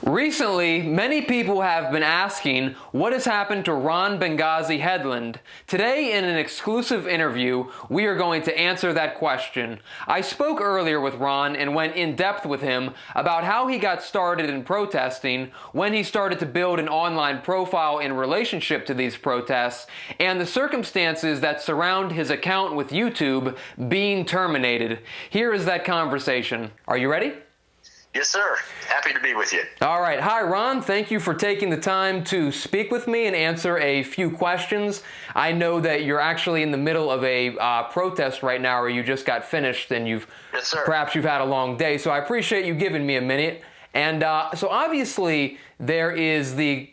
Recently, many people have been asking what has happened to Ron Benghazi Hedlund. Today, in an exclusive interview, we are going to answer that question. I spoke earlier with Ron and went in depth with him about how he got started in protesting, when he started to build an online profile in relationship to these protests, and the circumstances that surround his account with YouTube being terminated. Here is that conversation. Are you ready? Yes, sir. Happy to be with you. All right. Hi, Ron. Thank you for taking the time to speak with me and answer a few questions. I know that you're actually in the middle of a protest right now, or you just got finished, and perhaps you've had a long day. So I appreciate you giving me a minute. And so obviously there is the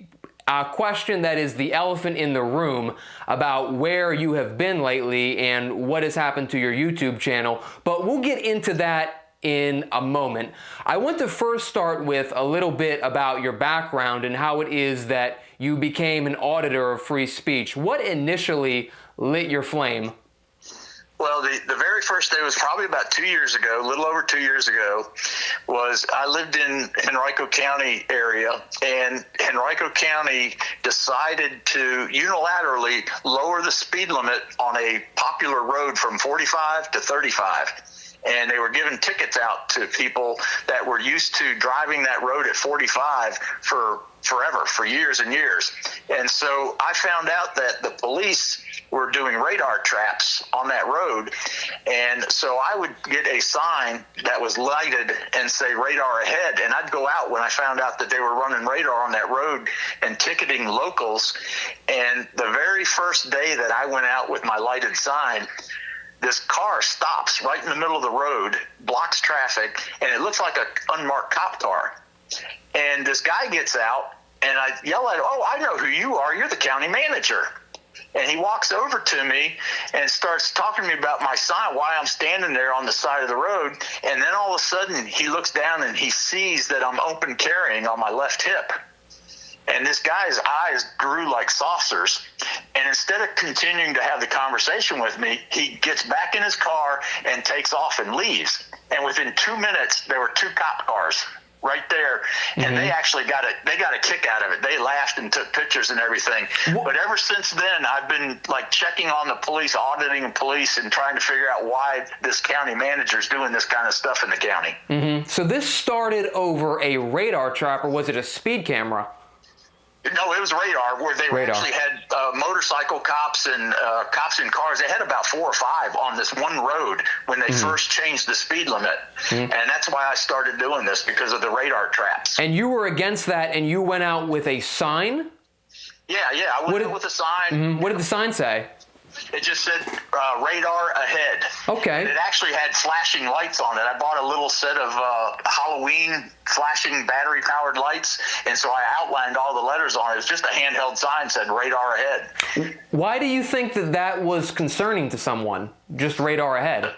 question that is the elephant in the room about where you have been lately and what has happened to your YouTube channel. But we'll get into that in a moment. I want to first start with a little bit about your background and how it is that you became an auditor of free speech. What initially lit your flame? Well, the very first day was probably about 2 years ago, a little over 2 years ago, was I lived in Henrico County area, and Henrico County decided to unilaterally lower the speed limit on a popular road from 45 to 35. And they were giving tickets out to people that were used to driving that road at 45 for forever, for years and years. And so I found out that the police were doing radar traps on that road. And so I would get a sign that was lighted and say radar ahead. And I'd go out when I found out that they were running radar on that road and ticketing locals. And the very first day that I went out with my lighted sign, this car stops right in the middle of the road, blocks traffic, and it looks like an unmarked cop car. And this guy gets out, and I yell at him, "Oh, I know who you are. You're the county manager." And he walks over to me and starts talking to me about my sign, why I'm standing there on the side of the road. And then all of a sudden, he looks down and he sees that I'm open carrying on my left hip. And this guy's eyes grew like saucers. And instead of continuing to have the conversation with me, he gets back in his car and takes off and leaves. And within 2 minutes, there were two cop cars right there. And they actually got a kick out of it. They laughed and took pictures and everything. But ever since then, I've been like checking on the police, auditing police, and trying to figure out why this county manager's doing this kind of stuff in the county. So this started over a radar trap, or was it a speed camera? No, it was radar, where they actually had motorcycle cops and cops in cars. They had about 4 or 5 on this one road when they first changed the speed limit. And that's why I started doing this, because of the radar traps. And you were against that, and you went out with a sign? Yeah, I went out with a sign. What did the sign say? It just said radar ahead. Okay. And it actually had flashing lights on it. I bought a little set of Halloween flashing battery-powered lights, and so I outlined all the letters on it. It was just a handheld sign that said radar ahead. Why do you think that was concerning to someone, just radar ahead?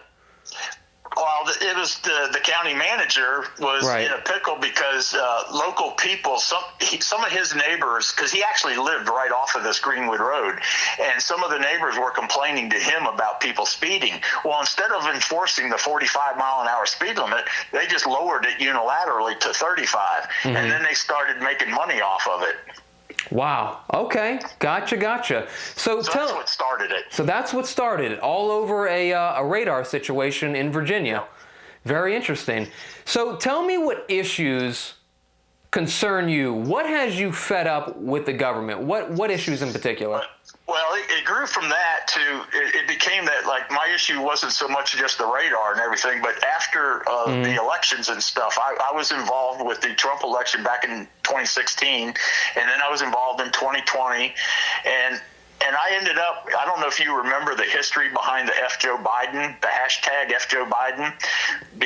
Well, it was the county manager was in a pickle because local people, some of his neighbors, because he actually lived right off of this Greenwood Road, and some of the neighbors were complaining to him about people speeding. Well, instead of enforcing the 45-mile-an-hour speed limit, they just lowered it unilaterally to 35, and then they started making money off of it. Wow. Okay. Gotcha. So that's what started it. So that's what started it, all over a radar situation in Virginia. Very interesting. So tell me what issues concern you. What has you fed up with the government? What issues in particular? Well, it grew from that to, it became that, like, my issue wasn't so much just the radar and everything, but after the elections and stuff, I was involved with the Trump election back in 2016, and then I was involved in 2020, and I ended up, I don't know if you remember the history behind the F Joe Biden, the hashtag F Joe Biden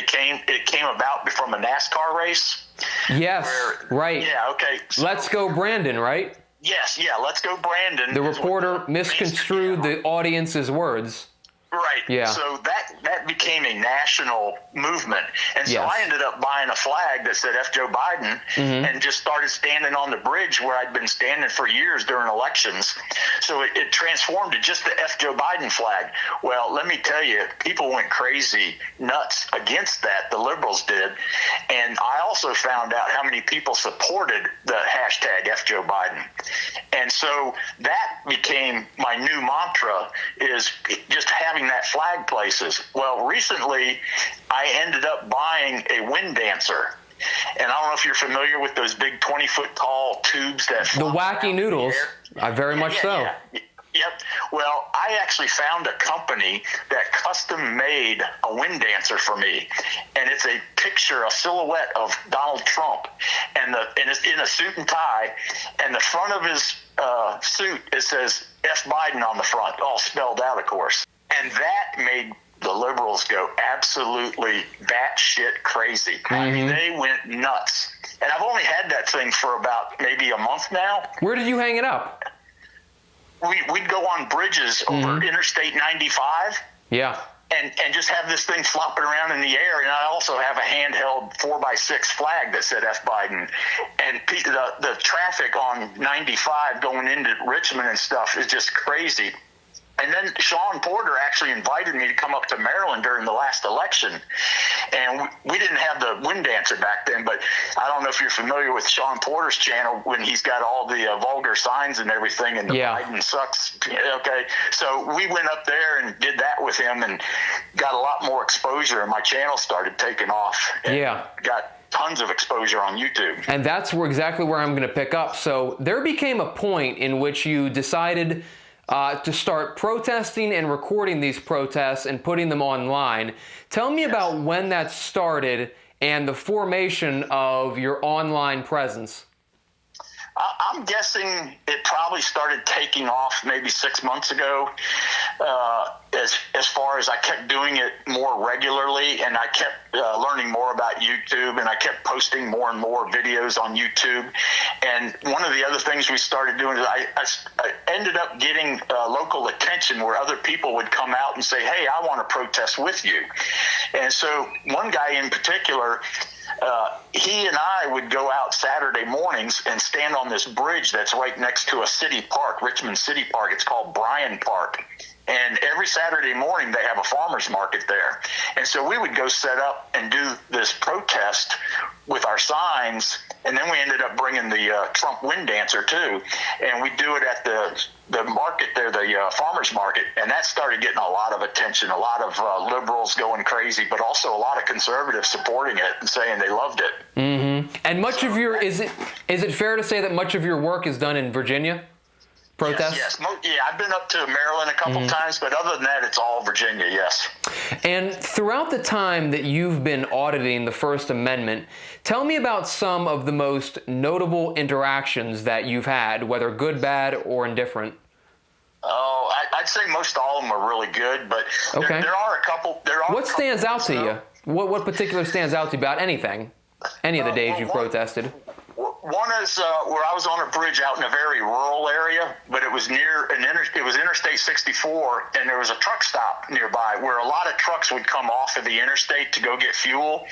came about from a NASCAR race. Yes, right. Yeah, okay. So, Let's go Brandon, right? Yes, Let's go Brandon. The reporter misconstrued the audience's words. Right. Yeah. So that became a national movement. And so I ended up buying a flag that said F. Joe Biden and just started standing on the bridge where I'd been standing for years during elections. So it transformed to just the F. Joe Biden flag. Well, let me tell you, people went crazy, nuts against that. The liberals did. And I also found out how many people supported the hashtag F. Joe Biden. And so that became my new mantra, is just having that flag places. Well, recently I ended up buying a wind dancer. And I don't know if you're familiar with those big 20-foot tall tubes that the wacky noodles. Very much so. Yeah. Yep. Well, I actually found a company that custom made a wind dancer for me, and it's a picture, a silhouette of Donald Trump, and it's in a suit and tie, and the front of his suit, it says F. Biden on the front, all spelled out, of course. And that made the liberals go absolutely batshit crazy. I mean, they went nuts. And I've only had that thing for about maybe a month now. Where did you hang it up? We'd go on bridges over Interstate 95. Yeah. And just have this thing flopping around in the air. And I also have a handheld 4x6 flag that said F. Biden. And the traffic on 95 going into Richmond and stuff is just crazy. And then Sean Porter actually invited me to come up to Maryland during the last election. And we didn't have the wind dancer back then, but I don't know if you're familiar with Sean Porter's channel when he's got all the vulgar signs and everything, and the Biden sucks. Okay. So we went up there and did that with him and got a lot more exposure, and my channel started taking off. And got tons of exposure on YouTube. And that's exactly where I'm going to pick up. So there became a point in which you decided to start protesting and recording these protests and putting them online. Tell me about when that started and the formation of your online presence. I'm guessing it probably started taking off maybe 6 months ago. As far as I kept doing it more regularly, and I kept learning more about YouTube, and I kept posting more and more videos on YouTube. And one of the other things we started doing is I ended up getting local attention where other people would come out and say, hey, I want to protest with you. And so one guy in particular, he and I would go out Saturday mornings and stand on this bridge that's right next to a city park, Richmond City Park. It's called Bryan Park. And every Saturday morning they have a farmer's market there. And so we would go set up and do this protest with our signs. And then we ended up bringing the Trump wind dancer too. And we do it at the market there, the farmer's market. And that started getting a lot of attention, a lot of liberals going crazy, but also a lot of conservatives supporting it and saying they loved it. And much of your, is it fair to say that much of your work is done in Virginia? Protests? Yes. Yeah, I've been up to Maryland a couple times, but other than that, it's all Virginia, yes. And throughout the time that you've been auditing the First Amendment, tell me about some of the most notable interactions that you've had, whether good, bad, or indifferent. Oh, I'd say most all of them are really good, but there are a couple. What stands out to you? What particular stands out to you about anything? Any of the days you've protested? One is where I was on a bridge out in a very rural area, but it was near it was Interstate 64, and there was a truck stop nearby where a lot of trucks would come off of the interstate to go get fuel.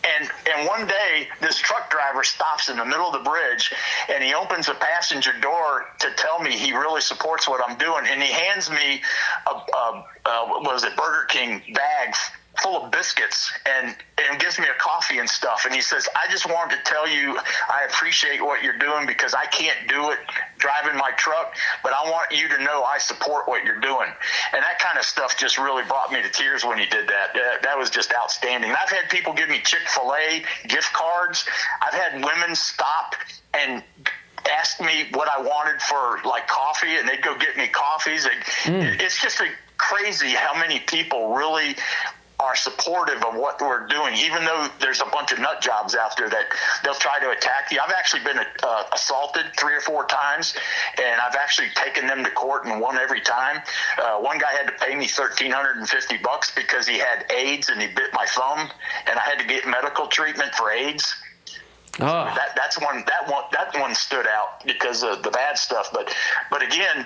And one day, this truck driver stops in the middle of the bridge, and he opens the passenger door to tell me he really supports what I'm doing, and he hands me a Burger King bag full of biscuits and gives me a coffee and stuff. And he says, I just wanted to tell you I appreciate what you're doing because I can't do it driving my truck, but I want you to know I support what you're doing. And that kind of stuff just really brought me to tears when he did that. That was just outstanding. And I've had people give me Chick-fil-A gift cards. I've had women stop and ask me what I wanted for like coffee, and they'd go get me coffees. It's just crazy how many people really are supportive of what we're doing, even though there's a bunch of nut jobs out there that they'll try to attack you. I've actually been assaulted 3 or 4 times, and I've actually taken them to court and won every time. One guy had to pay me $1,350 because he had AIDS and he bit my thumb, and I had to get medical treatment for AIDS. Oh. That one stood out because of the bad stuff. But again,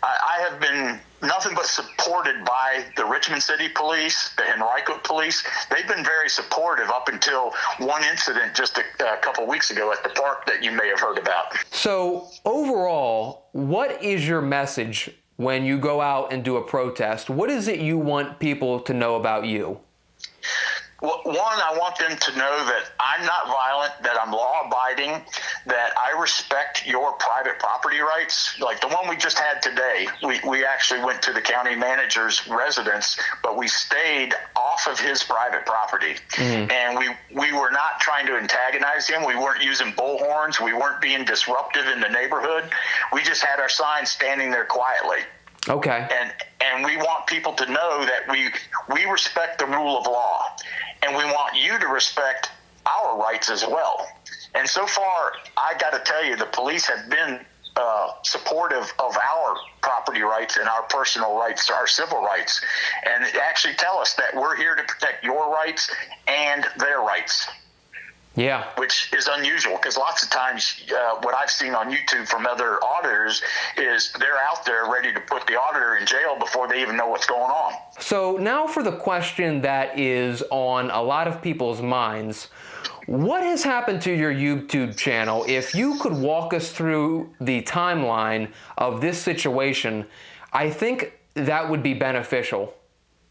I have been nothing but supported by the Richmond City Police, the Henrico Police. They've been very supportive up until one incident just a couple weeks ago at the park that you may have heard about. So overall, what is your message when you go out and do a protest? What is it you want people to know about you? Well, one, I want them to know that I'm not violent, that I'm law-abiding, that I respect your private property rights. Like the one we just had today, we actually went to the county manager's residence, but we stayed off of his private property. Mm-hmm. And we were not trying to antagonize him. We weren't using bullhorns. We weren't being disruptive in the neighborhood. We just had our sign standing there quietly. Okay. And we want people to know that we respect the rule of law, and we want you to respect our rights as well. And so far, I got to tell you, the police have been supportive of our property rights and our personal rights, our civil rights, and actually tell us that we're here to protect your rights and their rights. Yeah. Which is unusual, because lots of times what I've seen on YouTube from other auditors is they're out there ready to put the auditor in jail before they even know what's going on. So now for the question that is on a lot of people's minds. What has happened to your YouTube channel? If you could walk us through the timeline of this situation, I think that would be beneficial.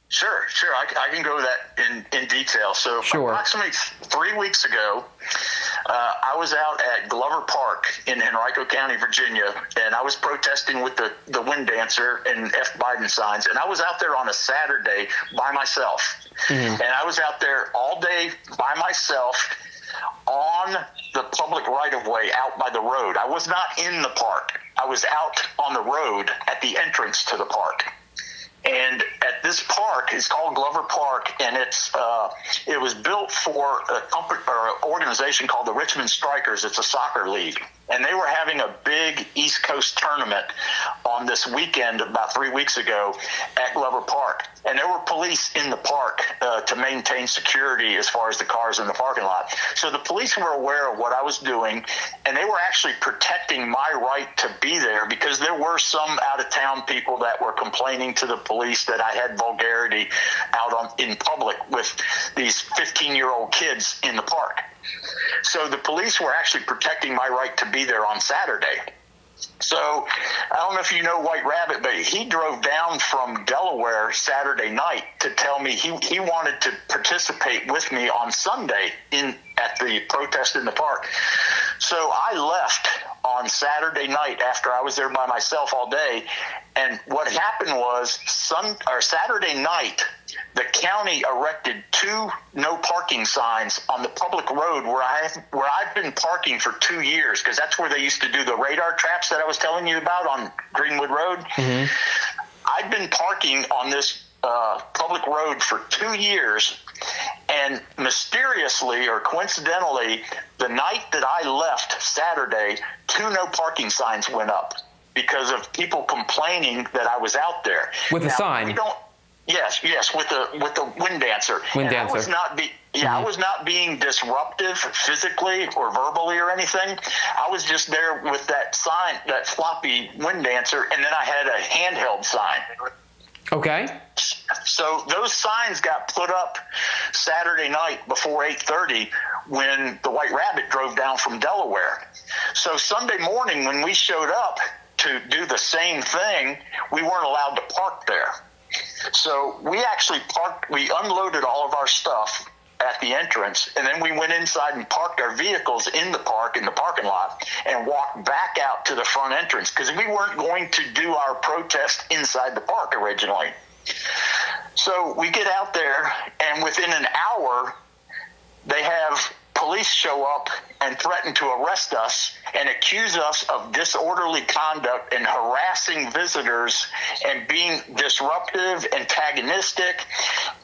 Sure. I can go that in detail. So approximately 3 weeks ago, I was out at Glover Park in Henrico County, Virginia, and I was protesting with the Wind Dancer and F. Biden signs. And I was out there on a Saturday by myself. Mm-hmm. And I was out there all day by myself on the public right-of-way out by the road. I was not in the park. I was out on the road at the entrance to the park. And at this park, it's called Glover Park, and it was built for an organization called the Richmond Strikers. It's a soccer league. And they were having a big East Coast tournament on this weekend about 3 weeks ago at Glover Park. And there were police in the park to maintain security as far as the cars in the parking lot. So the police were aware of what I was doing, and they were actually protecting my right to be there, because there were some out-of-town people that were complaining to the police that I had vulgarity out in public with these 15-year-old kids in the park. So the police were actually protecting my right to be there on Saturday. So I don't know if you know White Rabbit, but he drove down from Delaware Saturday night to tell me he wanted to participate with me on Sunday at the protest in the park. So I left on Saturday night after I was there by myself all day. And what happened was Saturday night, the county erected 2 no parking signs on the public road where I've been parking for 2 years, because that's where they used to do the radar traps that I was telling you about on Greenwood Road. Mm-hmm. I'd been parking on this public road for 2 years, and mysteriously or coincidentally, the night that I left Saturday, 2 no parking signs went up because of people complaining that I was out there. With a sign? Yes, with the Wind Dancer. I was not I was not being disruptive physically or verbally or anything. I was just there with that sign, that floppy Wind Dancer, and then I had a handheld sign. Okay. So those signs got put up Saturday night before 8:30 when the White Rabbit drove down from Delaware. So Sunday morning when we showed up to do the same thing, we weren't allowed to park there. So we actually we unloaded all of our stuff at the entrance, and then we went inside and parked our vehicles in the parking lot, and walked back out to the front entrance, because we weren't going to do our protest inside the park originally. So we get out there, and within an hour, they have police show up and threaten to arrest us and accuse us of disorderly conduct and harassing visitors and being disruptive, antagonistic,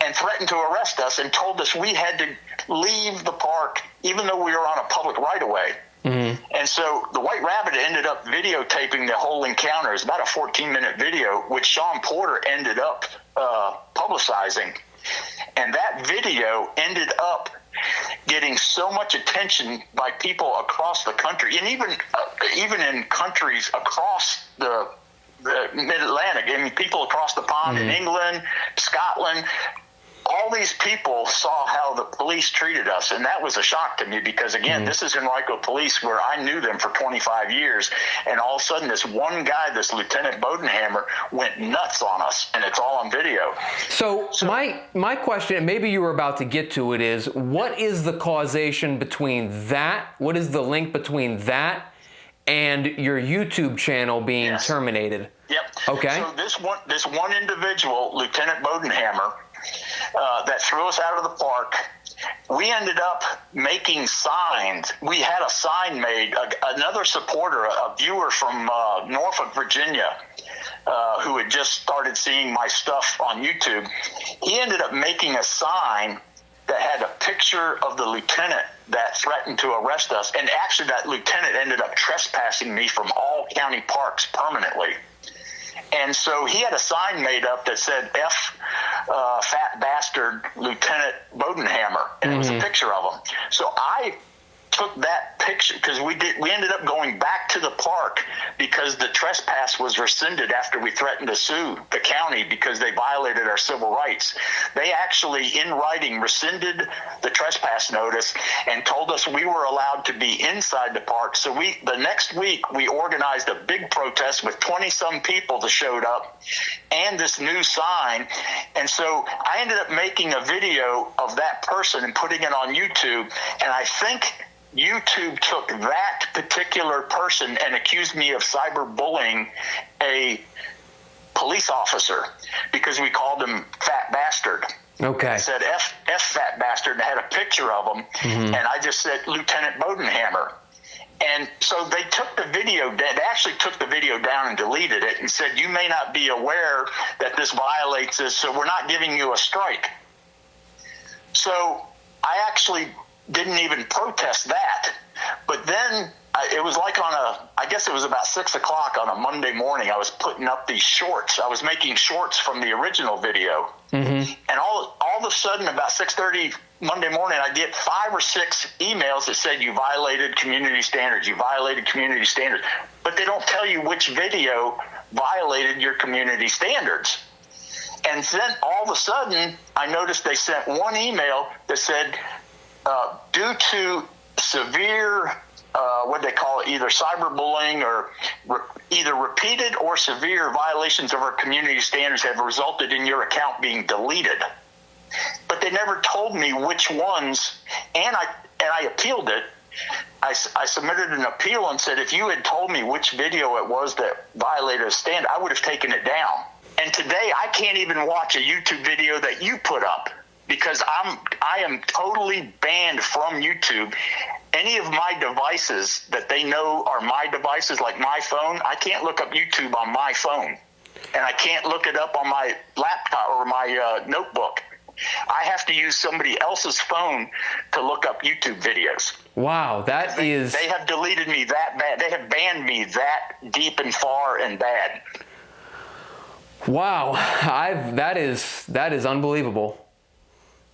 and threatened to arrest us, and told us we had to leave the park even though we were on a public right-of-way. Mm-hmm. And so the White Rabbit ended up videotaping the whole encounter. It's about a 14-minute video, which Sean Porter ended up publicizing. And that video ended up getting so much attention by people across the country, and even in countries across the the mid-Atlantic. I mean, people across the pond in England, Scotland. All these people saw how the police treated us, and that was a shock to me because, again, this is Henrico Police where I knew them for 25 years, and all of a sudden this one guy, this Lieutenant Bodenhammer, went nuts on us, and it's all on video. So my question, and maybe you were about to get to it, is what is the causation between that? What is the link between that and your YouTube channel being terminated? Yep. Okay. So this one individual, Lieutenant Bodenhammer, that threw us out of the park, we ended up making signs. We had a sign made. Another supporter, a viewer from Norfolk, Virginia, who had just started seeing my stuff on YouTube, he ended up making a sign that had a picture of the lieutenant that threatened to arrest us. And actually, that lieutenant ended up trespassing me from all county parks permanently. And so he had a sign made up that said, F fat bastard Lieutenant Bodenhammer. And it was a picture of him. So I took that picture because we ended up going back to the park because the trespass was rescinded after we threatened to sue the county because they violated our civil rights. They actually, in writing, rescinded the trespass notice and told us we were allowed to be inside the park. So the next week we organized a big protest with 20-some people that showed up and this new sign. And so I ended up making a video of that person and putting it on YouTube. And I think YouTube took that particular person and accused me of cyberbullying a police officer because we called him fat bastard. Okay. I said F fat bastard, and I had a picture of him, and I just said Lieutenant Bodenhammer. And so they took the video, they actually took the video down and deleted it and said, you may not be aware that this violates this, so we're not giving you a strike. So I actually didn't even protest that. But then it was like I guess it was about 6 o'clock on a Monday morning, I was putting up these shorts. I was making shorts from the original video. And all of a sudden, about 6:30 Monday morning, I get 5 or 6 emails that said, you violated community standards, you violated community standards. But they don't tell you which video violated your community standards. And then all of a sudden, I noticed they sent one email that said, due to severe, what they call it, either cyberbullying or either repeated or severe violations of our community standards have resulted in your account being deleted. But they never told me which ones, and I appealed it. I submitted an appeal and said, if you had told me which video it was that violated a standard, I would have taken it down. And today I can't even watch a YouTube video that you put up, because I am totally banned from YouTube. Any of my devices that they know are my devices, like my phone, I can't look up YouTube on my phone. And I can't look it up on my laptop or my notebook. I have to use somebody else's phone to look up YouTube videos. Wow, They have deleted me that bad. They have banned me that deep and far and bad. Wow, that is unbelievable.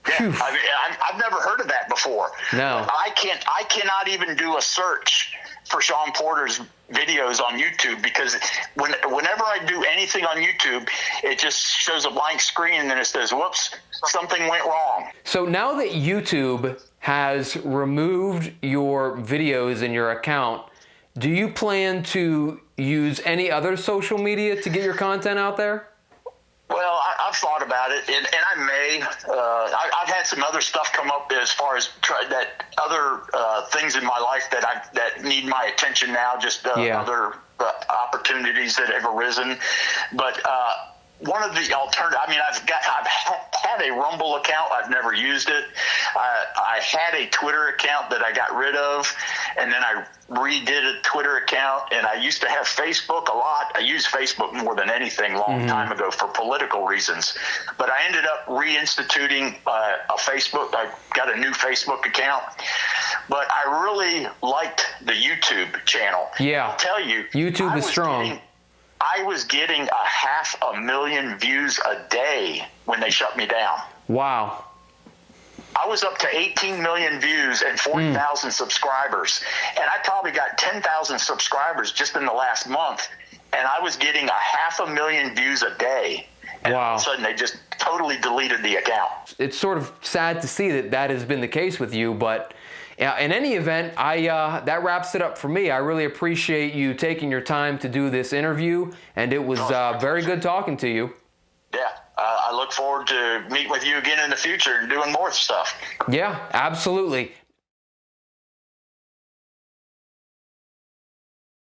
Yeah, I mean, I've never heard of that before. No. I cannot even do a search for Sean Porter's videos on YouTube, because whenever I do anything on YouTube, it just shows a blank screen and then it says, whoops, something went wrong. So now that YouTube has removed your videos in your account, do you plan to use any other social media to get your content out there? Well, I've thought about it, and I may. I've had some other stuff come up as far as other things in my life that need my attention now, just other opportunities that have arisen. But one of the alternatives, I mean, I've had a Rumble account. I've never used it. I had a Twitter account that I got rid of, and then I redid a Twitter account, and I used to have Facebook a lot. I used Facebook more than anything long time ago for political reasons. But I ended up reinstituting a Facebook. I got a new Facebook account. But I really liked the YouTube channel. Yeah. I'll tell you. YouTube is strong. I was getting 500,000 views a day when they shut me down. Wow. I was up to 18 million views and 40,000 subscribers. And I probably got 10,000 subscribers just in the last month. and I was getting 500,000 views a day. And wow. all of a sudden, they just totally deleted the account. It's sort of sad to see that that has been the case with you, but in any event, that wraps it up for me. I really appreciate you taking your time to do this interview, and it was very good talking to you. Yeah, I look forward to meeting with you again in the future and doing more stuff. Yeah, absolutely.